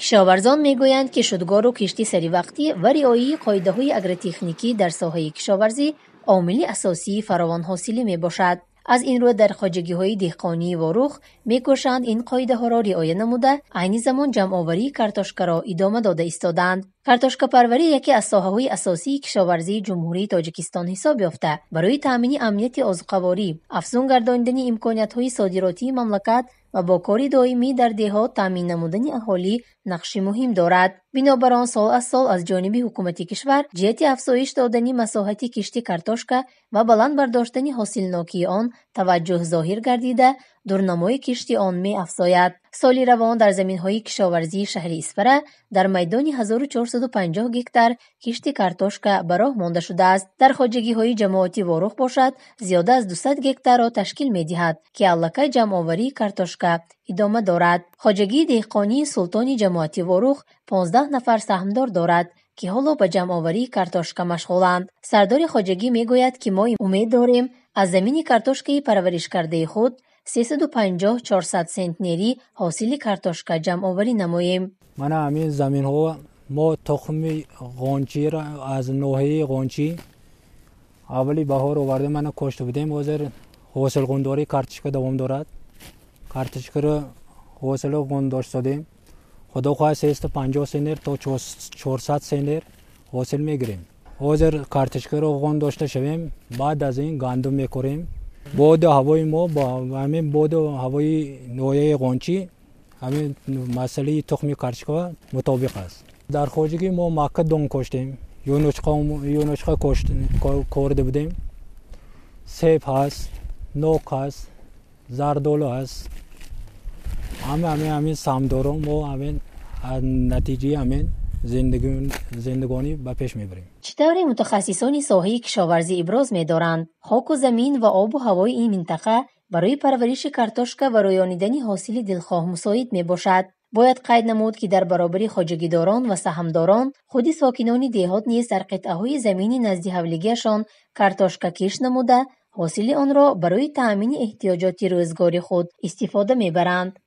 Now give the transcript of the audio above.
کشاورزان میگویند که شدگار و کشتی سریوقتی و رعایت قاعده‌های اگرتکنیکی در ساحه کشاورزی عامل اساسی فراوان حاصلی میباشد. از این رو در خواجگی‌های دهقانی واروخ می‌کوشند این قاعده‌ها را رعایت نموده عین زمان جمع‌آوری کارتوشکا را ادامه داده ایستادند. کارتوشکا پروری یکی از ساحه‌های اساسی کشاورزی جمهوری تاجیکستان حساب یافته. برای تامین امنیت آذوقه‌واری، افزون گرداندن امکانات‌های صادراتی مملکت و با کار دائمی در دهات تامین نمودن اهالی نقش مهم دارد. بنابر آن سال از سال از جانب حکومت کشور جهت افزایش دادن مساحت کشت کارتوشکا و بلند برداشتن حاصلناکی آن توجه ظاهر گردیده دورنمای کشت آن می افزاید. سالی روان در زمین‌های کشاورزی شهر اسپره در میدان 1450 گکتار کشت کارتوشکا به راه مانده شده است. در خواجگی‌های جماعتی واروخ باشد زیاده از 200 گکتار را تشکیل می‌دهد که الکی جمع‌آوری کارتوشکا ادامه دارد. خواجگی دهقانی سلطان جماعتی واروخ 15 نفر سهمدار دارد که حالا به جمع‌آوری کارتوشکا مشغولند. سردار خواجگی میگوید که ما امید داریم از زمین کارتوشکای پرورش کرده خود 350-400 سنتنری حاصل کارتوشکا جمع‌آوری نماییم. من همین زمین ها ما تخم قونچی را از نوحه قونچی اولی بهار آورده من کاشته بودیم. حاضر حاصل قنداری کارتوشکا دوام دارد. کارتوشکا را حاصل قنداشت دادیم. خدا خواه 350 سنر تا 400 سنر حاصل میگیریم. حاضر کارتوشکا را قنداشته شویم. بعد از این گندم میکاریم. بود هوای ما با همین بود هوای نوحه قونچی همین مسئله تخم کارتوشکا مطابق است. در خواجگی ما مکه دون کاشتیم. یونچقه کارده بودیم. سیب هست، نوک هست، زردالو هست. همین سامدارم و همین نتیجه همین زندگانی به پیش میبریم. چطور متخصصان ساحه کشاورزی ابراز می‌دارند خاک و زمین و آب و هوای این منطقه برای پرورش کارتوشکا و رویانیدن حاصل دلخواه مساعد میباشد. باید قید نمود که در برابر خواجگیداران و سهمداران خود ساکنان دهات نیز در قطعه‌های زمین نزد حولیگیشان کارتوشکا کشت نموده حاصل آن را برای تأمین احتیاجات روزگار خود استفاده میبرند.